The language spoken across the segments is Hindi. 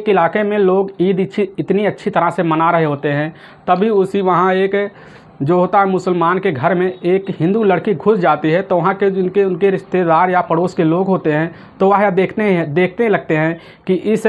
एक इलाके में लोग ईद इतनी अच्छी तरह से मना रहे होते हैं, तभी उसी वहाँ एक जो होता है मुसलमान के घर में एक हिंदू लड़की घुस जाती है। तो वहाँ के जिनके उनके रिश्तेदार या पड़ोस के लोग होते हैं तो वह देखने लगते हैं कि इस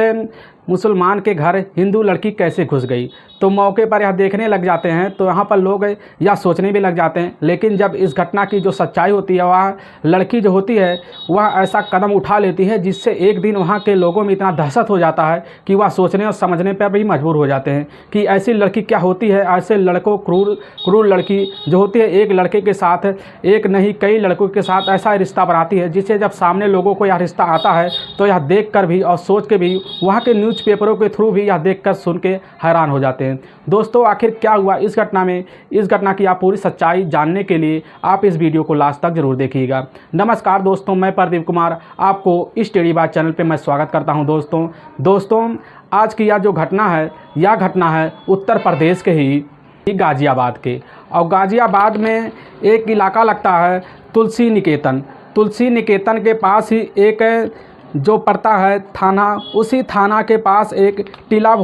मुसलमान के घर हिंदू लड़की कैसे घुस गई। तो मौके पर यह देखने लग जाते हैं, तो यहाँ पर लोग यह सोचने भी लग जाते हैं। लेकिन जब इस घटना की जो सच्चाई होती है, वह लड़की जो होती है वह ऐसा कदम उठा लेती है जिससे एक दिन वहाँ के लोगों में इतना दहशत हो जाता है कि वह सोचने और समझने पर भी मजबूर हो जाते हैं कि ऐसी लड़की क्या होती है। ऐसे लड़कों क्रूर लड़की जो होती है एक लड़के के साथ, एक नहीं कई लड़कों के साथ ऐसा रिश्ता बनाती है, जिससे जब सामने लोगों को यह रिश्ता आता है तो यह देख कर भी और सोच के भी वहाँ के न्यूज़पेपरों के थ्रू भी यह देख कर सुन के हैरान हो जाते हैं। दोस्तों, आखिर क्या हुआ इस घटना में, इस घटना की आप पूरी सच्चाई जानने के लिए आप इस वीडियो को लास्ट तक जरूर देखिएगा। नमस्कार दोस्तों, मैं प्रदीप कुमार आपको इस टेढ़ी बात चैनल पे मैं स्वागत करता हूं। दोस्तों आज की यह जो घटना है, यह घटना है उत्तर प्रदेश के ही गाज़ियाबाद के। और गाज़ियाबाद में एक इलाका लगता है तुलसी निकेतन के पास ही एक जो पड़ता है थाना, उसी थाना के पास एक टीला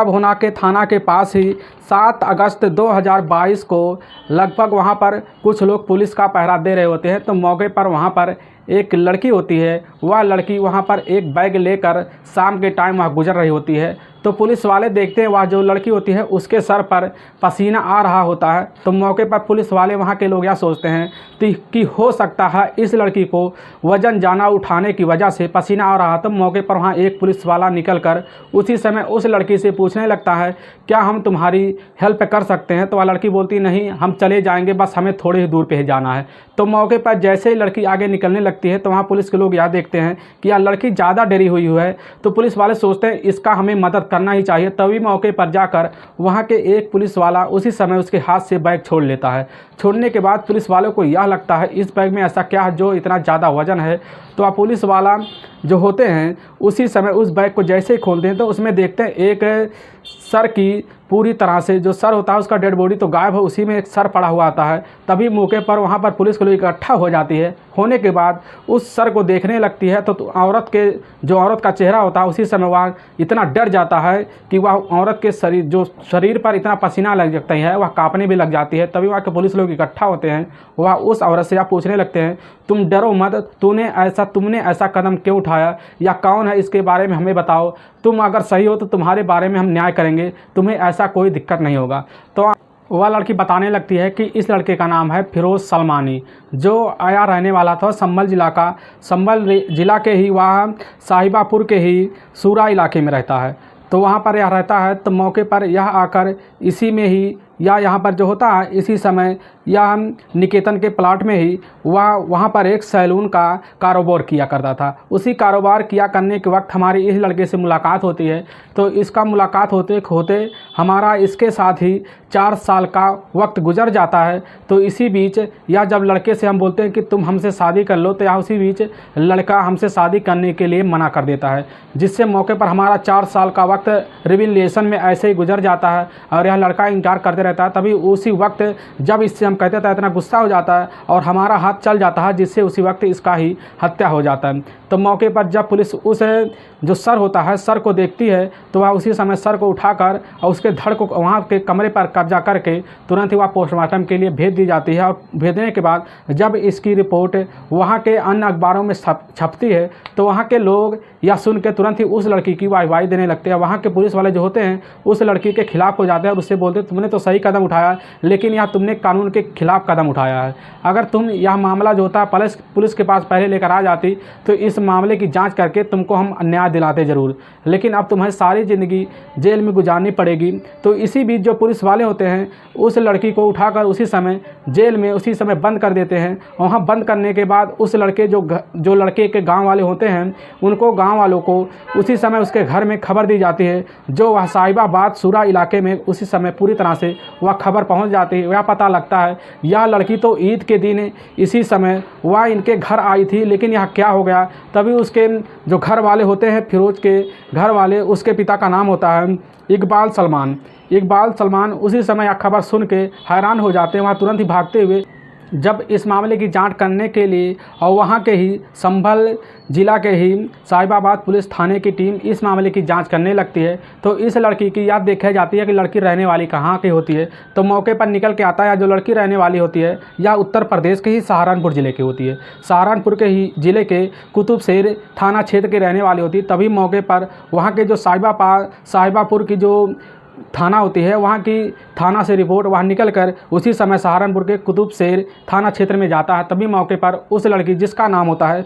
भोना के थाना के पास ही 7 अगस्त 2022 को लगभग वहाँ पर कुछ लोग पुलिस का पहरा दे रहे होते हैं। तो मौके पर वहाँ पर एक लड़की होती है, वह लड़की वहाँ पर एक बैग लेकर शाम के टाइम वहाँ गुजर रही होती है। तो पुलिस वाले देखते हैं वह जो लड़की होती है उसके सर पर पसीना आ रहा होता है। तो मौके पर पुलिस वाले वहाँ के लोग यह सोचते हैं कि हो सकता है इस लड़की को वज़न ज़्यादा उठाने की वजह से पसीना आ रहा। तो मौके पर वहाँ एक पुलिस वाला निकल कर उसी समय उस लड़की से पूछने लगता है, क्या हम तुम्हारी हेल्प कर सकते हैं। तो वह लड़की बोलती, नहीं हम चले जाएंगे, बस हमें थोड़ी ही दूर पे ही जाना है। तो मौके पर जैसे ही लड़की आगे निकलने लगती है तो वहाँ पुलिस के लोग यह देखते हैं कि यह लड़की ज़्यादा डरी हुई है। तो पुलिस वाले सोचते हैं इसका हमें मदद करना ही चाहिए। तभी मौके पर जाकर वहाँ के एक पुलिस वाला उसी समय उसके हाथ से बैग छोड़ लेता है। छोड़ने के बाद पुलिस वालों को यह लगता है इस बैग में ऐसा क्या है जो इतना ज़्यादा वजन है। तो आप पुलिस वाला जो होते हैं उसी समय उस बैग को जैसे ही खोलते हैं तो उसमें देखते हैं एक सर की पूरी तरह से जो सर होता है उसका डेड बॉडी तो गायब है, उसी में एक सर पड़ा हुआ आता है। तभी मौके पर वहाँ पर पुलिस के लोग इकट्ठा हो जाती है। होने के बाद उस सर को देखने लगती है तो औरत का चेहरा होता है उसी समय वह इतना डर जाता है कि वह औरत के शरीर पर इतना पसीना लग जाता है, वह कांपने भी लग जाती है। तभी वहाँ के पुलिस लोग इकट्ठा होते हैं, वह उस औरत से आप पूछने लगते हैं, तुम डरो मत, तुमने ऐसा कदम क्यों उठाया या कौन है इसके बारे में हमें बताओ। तुम अगर सही हो तो तुम्हारे बारे में हम न्याय करेंगे, तुम्हें ऐसा कोई दिक्कत नहीं होगा। तो वह लड़की बताने लगती है कि इस लड़के का नाम है फिरोज़ सलमानी, जो आया रहने वाला था संभल जिला के ही वह साहिबापुर के ही सूरा इलाके में रहता है। तो वहाँ पर यह रहता है। तो मौके पर यह आकर इसी में ही या यहाँ पर जो होता है इसी समय यह निकेतन के प्लाट में ही वहाँ पर एक सैलून का कारोबार किया करता था। उसी कारोबार किया करने के वक्त हमारी इस लड़के से मुलाकात होती है। तो इसका मुलाकात होते होते हमारा इसके साथ ही 4 साल का वक्त गुजर जाता है। तो इसी बीच यह जब लड़के से हम बोलते हैं कि तुम हमसे शादी कर लो, तो यह उसी बीच लड़का हमसे शादी करने के लिए मना कर देता है, जिससे मौके पर हमारा 4 साल का वक्त रिलेशन में ऐसे ही गुजर जाता है और यह लड़का इनकार करते रहता है। तभी उसी वक्त जब इससे हम कहते थे इतना गुस्सा हो जाता है और हमारा हाथ चल जाता है, जिससे उसी वक्त इसका ही हत्या हो जाता है। तो मौके पर जब पुलिस उस जो सर होता है सर को देखती है तो वह उसी समय सर को उठाकर और उसके धड़ को वहाँ के कमरे पर कब्जा करके तुरंत ही वह पोस्टमार्टम के लिए भेज दी जाती है। और भेजने के बाद जब इसकी रिपोर्ट वहाँ के अन्य अखबारों में छपती है तो वहाँ के लोग यह सुन के तुरंत ही उस लड़की की वाहवाही देने लगते हैं। वहाँ के पुलिस वाले जो होते हैं उस लड़की के खिलाफ हो जाते हैं और उससे बोलते हैं तुमने तो सही कदम उठाया, लेकिन यह तुमने कानून के खिलाफ कदम उठाया है। अगर तुम यह मामला जो होता है पुलिस के पास पहले लेकर आ जाती तो इस मामले की जांच करके तुमको हम न्याय दिलाते ज़रूर, लेकिन अब तुम्हें सारी ज़िंदगी जेल में गुजारनी पड़ेगी। तो इसी बीच जो पुलिस वाले होते हैं उस लड़की को उठाकर उसी समय जेल में उसी समय बंद कर देते हैं। वहाँ बंद करने के बाद उस लड़के जो लड़के के गाँव वाले होते हैं उनको गाँव वालों को उसी समय उसके घर में खबर दी जाती है, जो वह साहिबाबाद सूरा इलाके में उसी समय पूरी तरह से वह खबर पहुंच जाती है। वह पता लगता है यह लड़की तो ईद के दिन इसी समय वह इनके घर आई थी, लेकिन यह क्या हो गया। तभी उसके जो घर वाले होते हैं फिरोज के घर वाले, उसके पिता का नाम होता है इकबाल सलमान। उसी समय यह खबर सुन के हैरान हो जाते हैं। वहाँ तुरंत ही भागते हुए जब इस मामले की जांच करने के लिए और वहां के ही संभल जिला के ही साहिबाबाद पुलिस थाने की टीम इस मामले की जांच करने लगती है, तो इस लड़की की याद देखी जाती है कि लड़की रहने वाली कहाँ की होती है। तो मौके पर निकल के आता है जो लड़की रहने वाली होती है या उत्तर प्रदेश के ही सहारनपुर ज़िले की होती है, सहारनपुर के ही ज़िले के कुतुबशेर थाना क्षेत्र की रहने वाली होती है। तभी मौके पर वहाँ के जो साहिबापुर की जो थाना होती है, वहाँ की थाना से रिपोर्ट वहाँ निकल कर उसी समय सहारनपुर के कुतुबशेर थाना क्षेत्र में जाता है। तभी मौके पर उस लड़की जिसका नाम होता है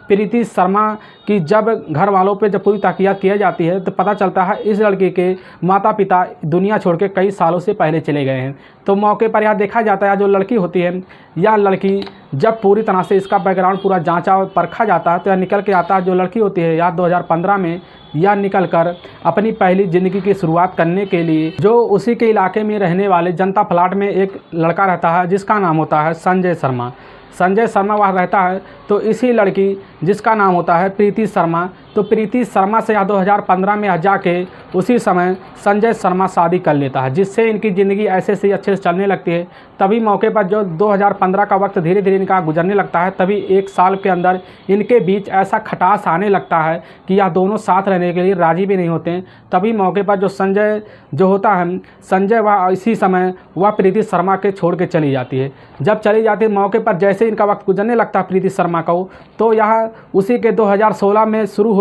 प्रीति शर्मा की जब घर वालों पे जब पूरी तहकीकात की जाती है तो पता चलता है इस लड़की के माता पिता दुनिया छोड़ के कई सालों से पहले चले गए हैं। तो मौके पर यह देखा जाता है जो लड़की होती है, यह लड़की जब पूरी तरह से इसका बैकग्राउंड पूरा जांचा और परखा जाता है तो यह निकल के आता है जो लड़की होती है यह 2015 में यह निकल कर अपनी पहली ज़िंदगी की शुरुआत करने के लिए जो उसी के इलाके में रहने वाले जनता प्लाट में एक लड़का रहता है जिसका नाम होता है संजय शर्मा वह रहता है। तो इसी लड़की जिसका नाम होता है प्रीति शर्मा, तो प्रीति शर्मा से यह 2015 में जाके उसी समय संजय शर्मा शादी कर लेता है, जिससे इनकी ज़िंदगी ऐसे से अच्छे से चलने लगती है। तभी मौके पर जो 2015 का वक्त धीरे धीरे इनका गुजरने लगता है, तभी एक साल के अंदर इनके बीच ऐसा खटास आने लगता है कि यह दोनों साथ रहने के लिए राज़ी भी नहीं होते हैं। तभी मौके पर जो संजय जो होता है, संजय वह इसी समय वह प्रीति शर्मा के छोड़ के चली जाती है। जब चली जाती है मौके पर जैसे इनका वक्त गुजरने लगता है प्रीति शर्मा को, तो यह उसी के 2016 में शुरू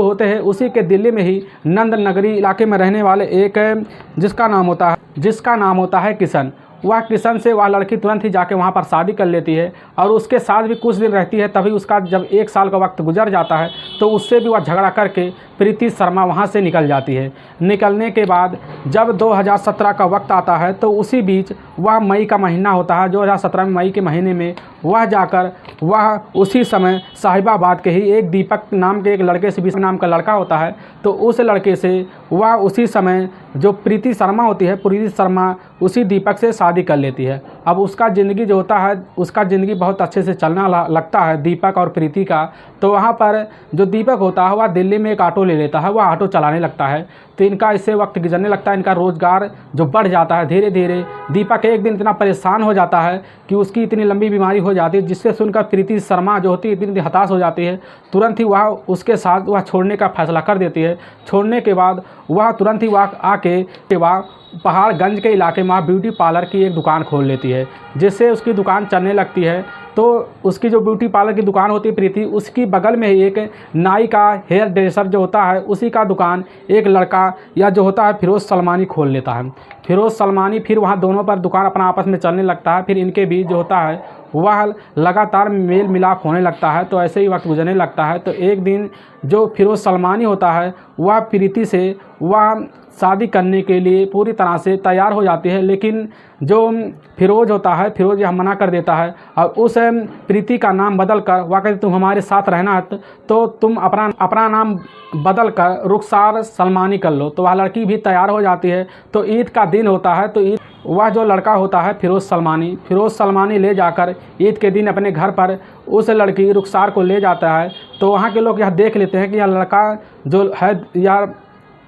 होते हैं उसी के दिल्ली में ही नंद नगरी इलाके में रहने वाले एक जिसका नाम होता है किशन। वह किशन से वह लड़की तुरंत ही जाके वहाँ पर शादी कर लेती है और उसके साथ भी कुछ दिन रहती है। तभी उसका जब 1 साल का वक्त गुजर जाता है तो उससे भी वह झगड़ा करके प्रीति शर्मा वहाँ से निकल जाती है। निकलने के बाद जब 2017 का वक्त आता है तो उसी बीच वह मई का महीना होता है, 2017 में मई के महीने में वह जाकर वह उसी समय साहिबाबाद के ही एक दीपक नाम के एक लड़के से, 20 नाम का लड़का होता है, तो उस लड़के से वह उसी समय जो प्रीति शर्मा होती है, प्रीति शर्मा उसी दीपक से शादी कर लेती है। अब उसका ज़िंदगी जो होता है उसका ज़िंदगी बहुत अच्छे से चलना लगता है दीपक और प्रीति का। तो वहाँ पर जो दीपक होता है वह दिल्ली में एक ऑटो ले लेता है, वह ऑटो चलाने लगता है। तो इनका इससे वक्त गुजरने लगता है, इनका रोज़गार जो बढ़ जाता है धीरे धीरे। दीपक एक दिन इतना परेशान हो जाता है कि उसकी इतनी लंबी बीमारी हो जाती है जिससे सुनकर प्रीति शर्मा जो होती है इतनी हताश हो जाती है, तुरंत ही वह उसके साथ वह छोड़ने का फैसला कर देती है। छोड़ने के बाद वह तुरंत ही वह आके वह पहाड़गंज के इलाके में ब्यूटी पार्लर की एक दुकान खोल लेती है, जिससे उसकी दुकान चलने लगती है। तो उसकी जो ब्यूटी पार्लर की दुकान होती है प्रीति, उसकी बगल में ही एक नाई का हेयर ड्रेसर जो होता है उसी का दुकान एक लड़का या जो होता है फिरोज़ सलमानी खोल लेता है। फिरोज़ सलमानी फिर वहाँ दोनों पर दुकान अपना आपस में चलने लगता है। फिर इनके बीच जो होता है वह लगातार मेल मिलाप होने लगता है। तो ऐसे ही वक्त गुजरने लगता है। तो एक दिन जो फिरोज़ सलमानी होता है वह प्रीति से वह शादी करने के लिए पूरी तरह से तैयार हो जाती है, लेकिन जो फिरोज़ होता है, फिरोज़ यह मना कर देता है और उस प्रीति का नाम बदल कर वह कहते तुम हमारे साथ रहना है तो तुम अपना नाम बदल कर रुखसार सलमानी कर लो। तो वह लड़की भी तैयार हो जाती है। तो ईद का दिन होता है, तो ईद वह जो लड़का होता है फिरोज़ सलमानी ले जाकर ईद के दिन अपने घर पर उस लड़की रुखसार को ले जाता है। तो वहाँ के लोग यह देख लेते हैं कि यह लड़का जो है या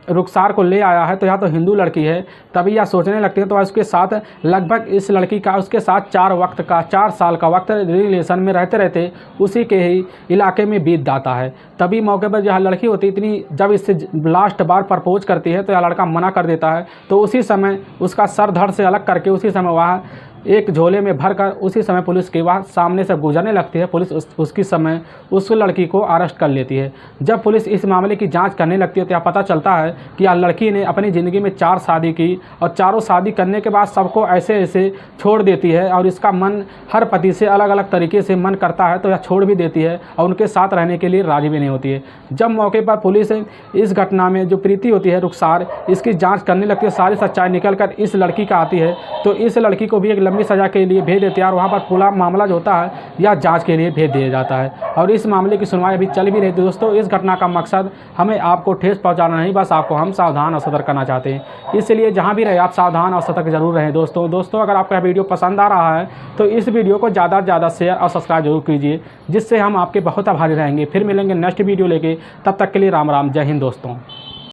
रुखसार को ले आया है तो यह तो हिंदू लड़की है। तभी यह सोचने लगते हैं। तो उसके साथ लगभग इस लड़की का उसके साथ 4 साल का वक्त रिलेशन में रहते रहते उसी के ही इलाके में बीत जाता है। तभी मौके पर यह लड़की होती इतनी जब इससे लास्ट बार प्रपोज करती है तो यह लड़का मना कर देता है। तो उसी समय उसका सर धड़ से अलग करके उसी समय वह एक झोले में भरकर उसी समय पुलिस के वहाँ सामने से गुजरने लगती है। पुलिस उसकी समय उस लड़की को अरेस्ट कर लेती है। जब पुलिस इस मामले की जांच करने लगती है तो यह पता चलता है कि यह लड़की ने अपनी ज़िंदगी में 4 शादी की और चारों शादी करने के बाद सबको ऐसे ऐसे छोड़ देती है और इसका मन हर पति से अलग अलग तरीके से मन करता है तो यह छोड़ भी देती है और उनके साथ रहने के लिए राजी भी नहीं होती है। जब मौके पर पुलिस इस घटना में जो प्रीति होती है रुखसार इसकी जाँच करने लगती है, सारी सच्चाई निकल कर इस लड़की का आती है। तो इस लड़की को भी एक लंबी सज़ा के लिए भेज देते हैं और वहाँ पर पूरा मामला जो होता है या जांच के लिए भेज दिया जाता है और इस मामले की सुनवाई अभी चल भी रही थी। दोस्तों इस घटना का मकसद हमें आपको ठेस पहुँचाना नहीं, बस आपको हम सावधान और सतर्क करना चाहते हैं। इसलिए जहाँ भी रहे आप सावधान और सतर्क जरूर रहें। दोस्तों अगर आपका वीडियो पसंद आ रहा है तो इस वीडियो को ज़्यादा से ज़्यादा शेयर और सब्सक्राइब जरूर कीजिए, जिससे हम आपके बहुत आभारी रहेंगे। फिर मिलेंगे नेक्स्ट वीडियो लेके, तब तक के लिए राम राम, जय हिंद दोस्तों।